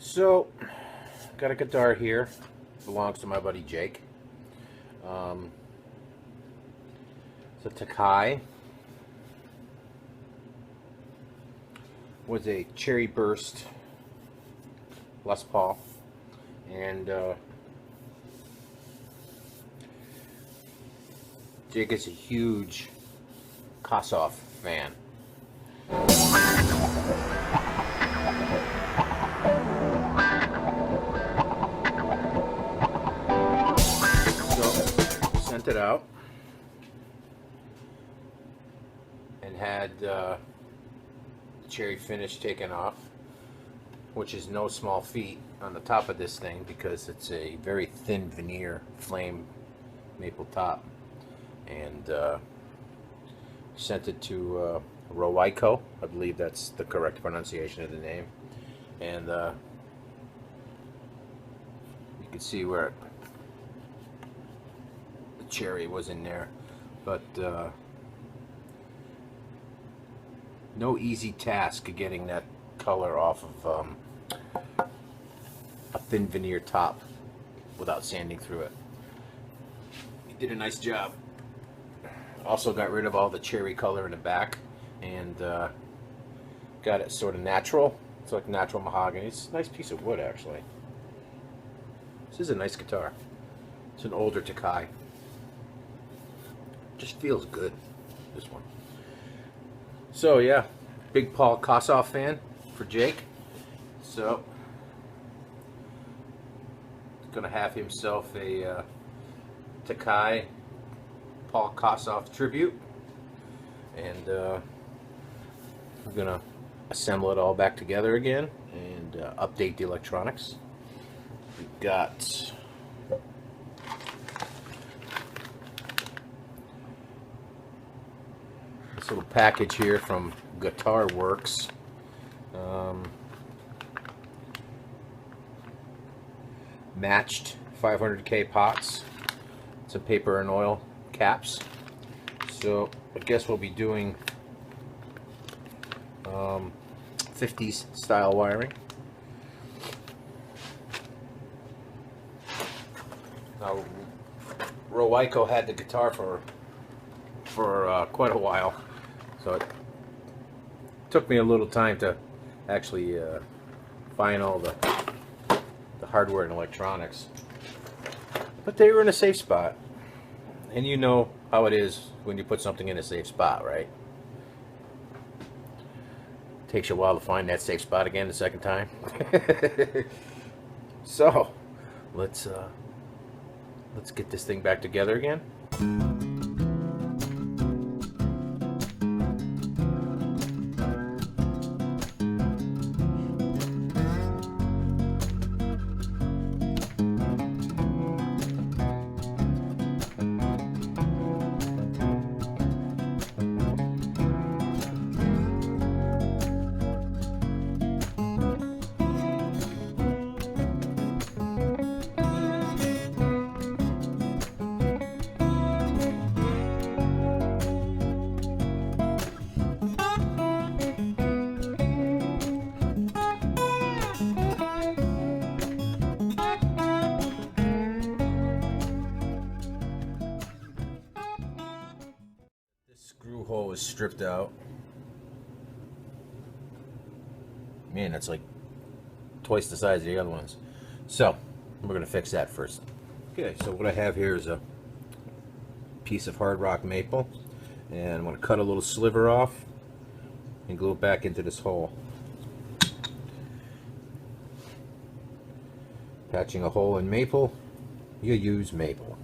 So, got a guitar here. Belongs to my buddy Jake. It's a Tokai with a Cherry Burst Les Paul, and Jake is a huge Kossoff fan. So, sent it out and had the cherry finish taken off, which is no small feat on the top of this thing because it's a very thin veneer flame maple top, and sent it to Rowico. I believe that's the correct pronunciation of the name, and you can see where the cherry was in there, but no easy task getting that color off of a thin veneer top without sanding through it. He did a nice job. Also got rid of all the cherry color in the back, and got it sort of natural. It's like natural mahogany. It's a nice piece of wood, actually. This is a nice guitar. It's an older Tokai. Just feels good, this one. So yeah, big Paul Kossoff fan for Jake. So gonna have himself a Tokai Paul Kossoff tribute, and we're gonna assemble it all back together again and update the electronics. We've got this little package here from Guitar Works. Matched 500K pots, some paper and oil caps. So I guess we'll be doing 50s style wiring. Now, Rowico had the guitar for quite a while, so it took me a little time to actually find all the hardware and electronics, but they were in a safe spot, and you know how it is when you put something in a safe spot, right? Takes you a while to find that safe spot again the second time. So let's get this thing back together again. Screw hole is stripped out. Man, that's like twice the size of the other ones. So we're gonna fix that first. Okay, so what I have here is a piece of hard rock maple, and I'm gonna cut a little sliver off and glue it back into this hole. Patching a hole in maple, you use maple.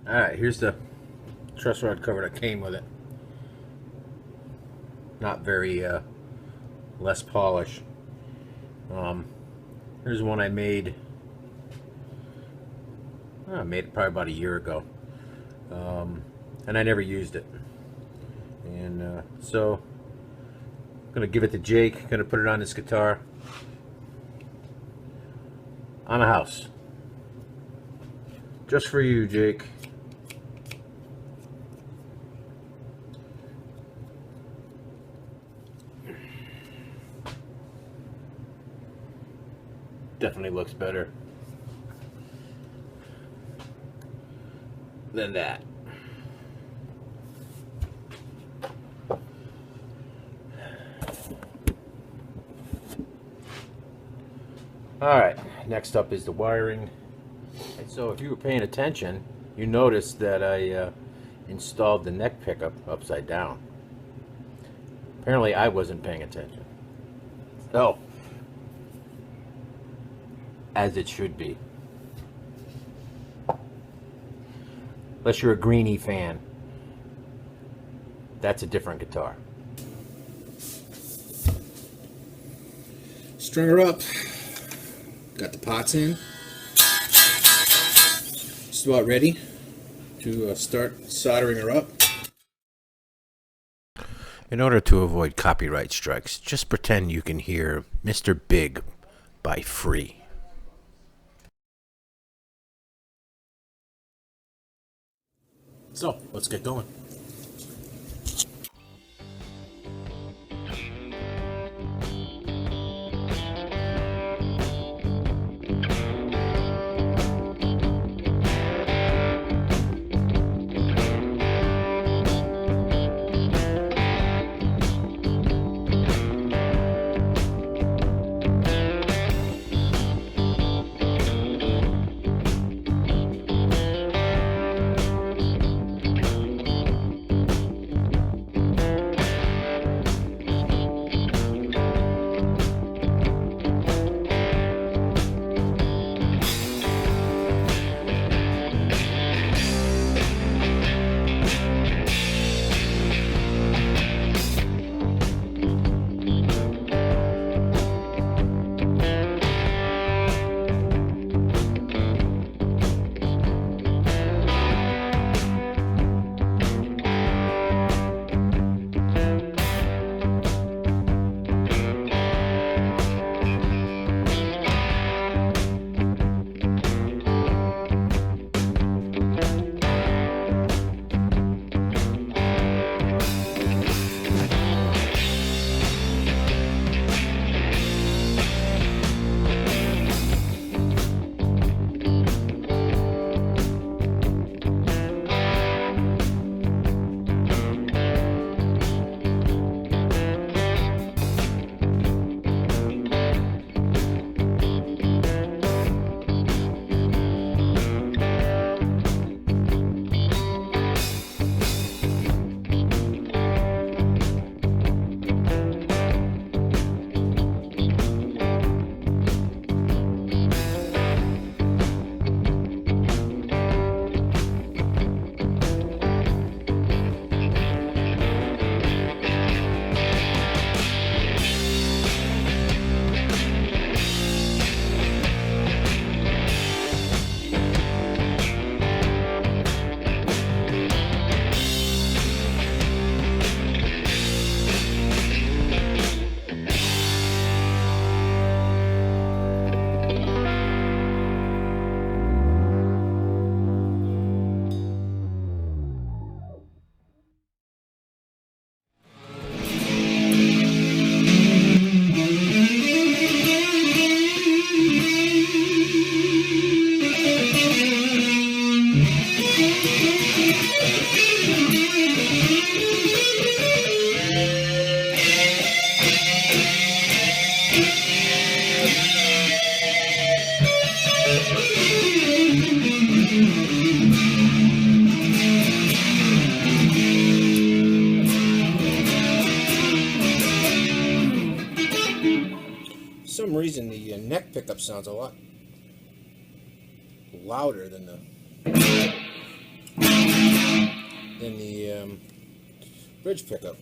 Alright, here's the truss rod cover that came with it. Not very less polish. Here's one I made. I made it probably about a year ago, and I never used it. And so I'm gonna give it to Jake. Gonna put it on this guitar on a house, just for you, Jake. Definitely looks better than that. Alright, next up is the wiring. And so if you were paying attention, you noticed that I installed the neck pickup upside down. Apparently I wasn't paying attention. Oh, as it should be. Unless you're a Greenie fan. That's a different guitar. Strung her up. Got the pots in. Just about ready to start soldering her up. In order to avoid copyright strikes, just pretend you can hear Mr. Big by Free. So, let's get going. For some reason, the neck pickup sounds a lot louder than the than the bridge pickup.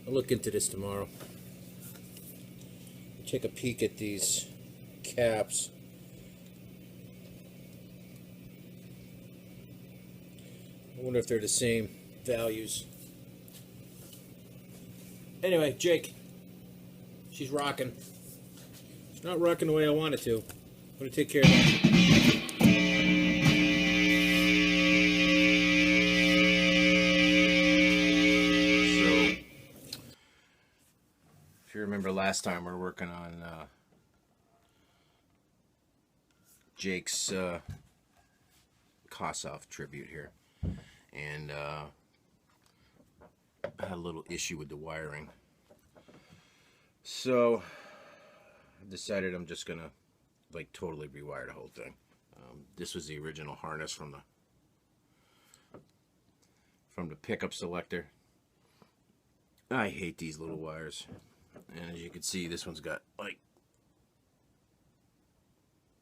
I'll look into this tomorrow. Take a peek at these caps. I wonder if they're the same values. Anyway, Jake, she's rocking. She's not rocking the way I want it to. I'm gonna take care of that. If you remember last time, we were working on Jake's Kossoff tribute here, and I had a little issue with the wiring, so I decided I'm just gonna like totally rewire the whole thing. This was the original harness from the pickup selector. I hate these little wires. And as you can see, this one's got like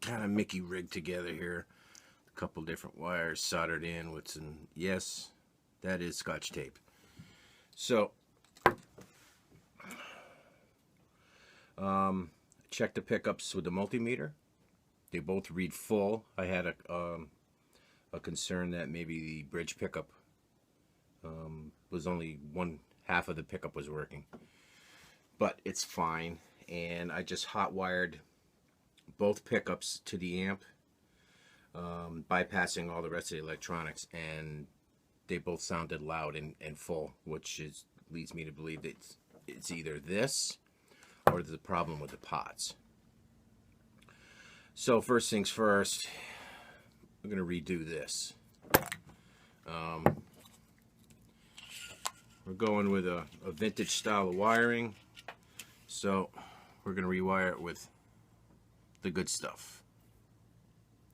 kind of Mickey rigged together here. A couple different wires soldered in with some, yes, that is Scotch tape. So, check the pickups with the multimeter. They both read full. I had a concern that maybe the bridge pickup was only one half of the pickup was working. But it's fine, and I just hot wired both pickups to the amp, bypassing all the rest of the electronics, and they both sounded loud and full, which leads me to believe that it's either this or there's a problem with the pots. So first things first, I'm going to redo this. We're going with a vintage style of wiring. So we're going to rewire it with the good stuff.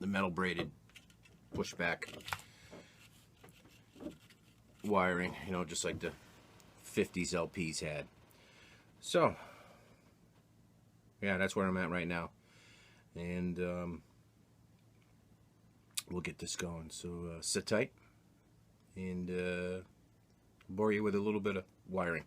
The metal braided pushback wiring, you know, just like the 50s LPs had. So, yeah, that's where I'm at right now. And we'll get this going. So sit tight and bore you with a little bit of wiring.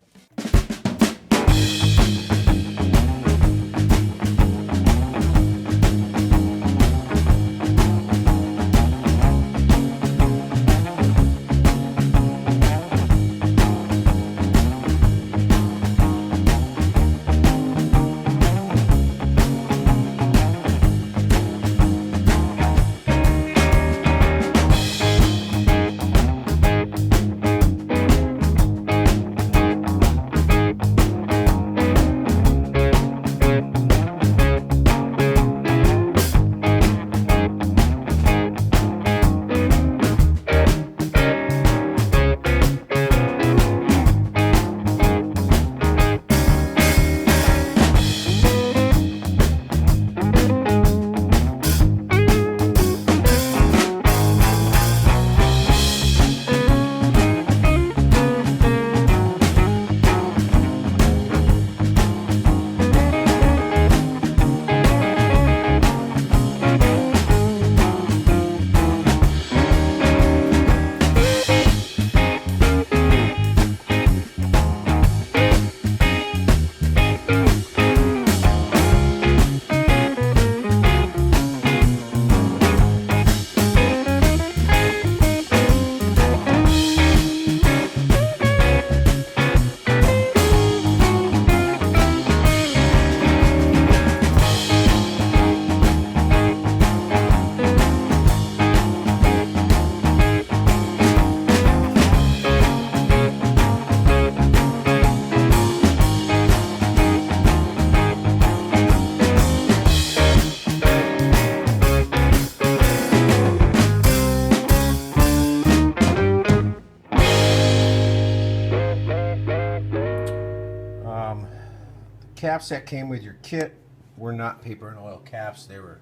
caps that came with your kit were not paper and oil caps. They were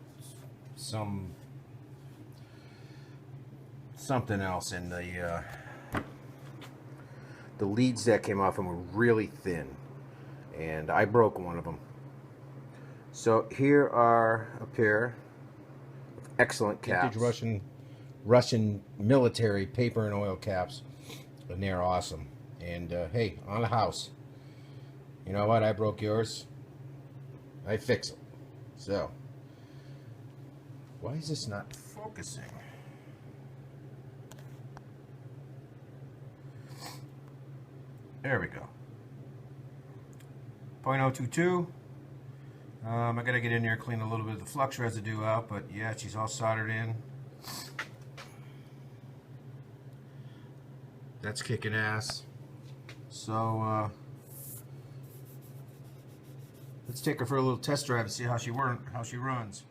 something else, and the leads that came off them were really thin, and I broke one of them. So here are a pair of excellent caps. Vintage Russian military paper and oil caps, and they're awesome. And hey, on the house. You know what? I broke yours. I fix it. So, why is this not focusing? There we go. 0.022. I gotta get in there, clean a little bit of the flux residue out, but yeah, she's all soldered in. That's kicking ass. So let's take her for a little test drive and see how she runs.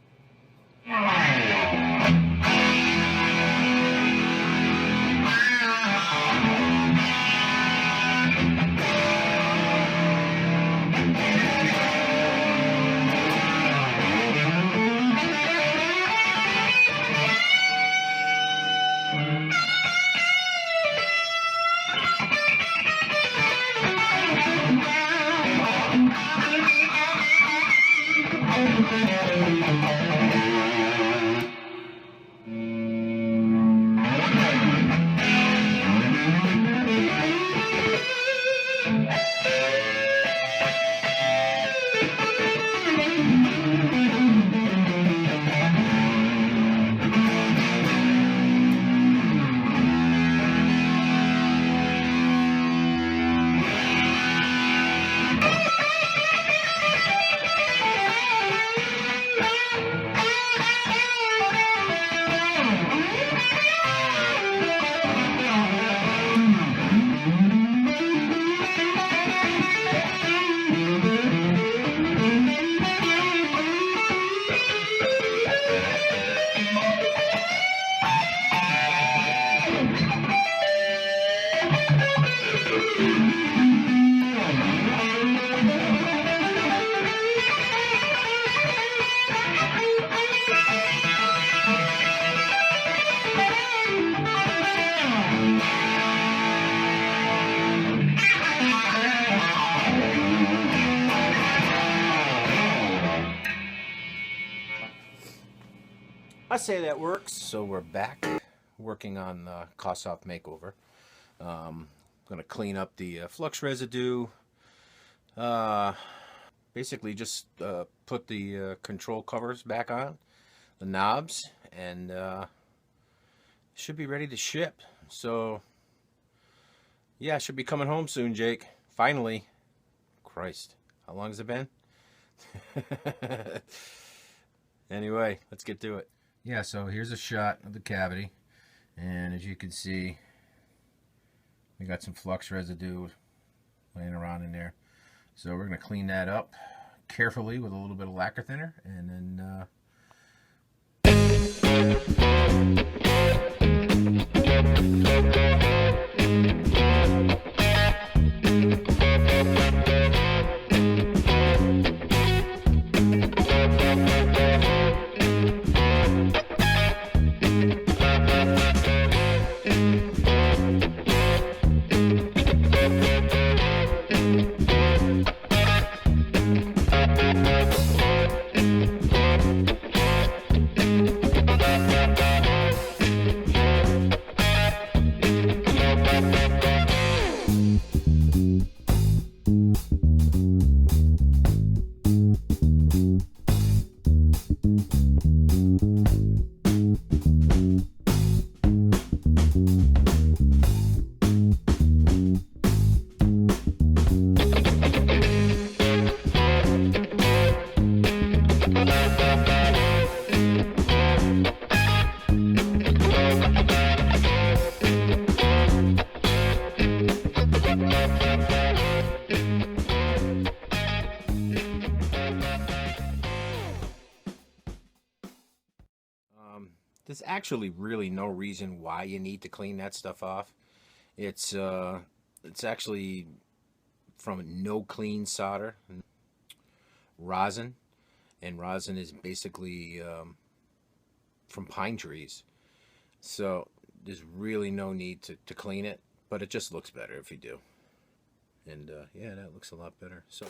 I say that works. So we're back working on the Kossoff makeover. I'm going to clean up the flux residue. Basically just put the control covers back on, the knobs, and should be ready to ship. So yeah, should be coming home soon, Jake. Finally. Christ, how long has it been? Anyway, let's get to it. Yeah, so here's a shot of the cavity, and as you can see, we got some flux residue laying around in there. So we're going to clean that up carefully with a little bit of lacquer thinner, and then there's actually really no reason why you need to clean that stuff off. It's actually from no clean solder. rosin, and rosin is basically from pine trees. So there's really no need to clean it, but it just looks better if you do. And yeah, that looks a lot better. So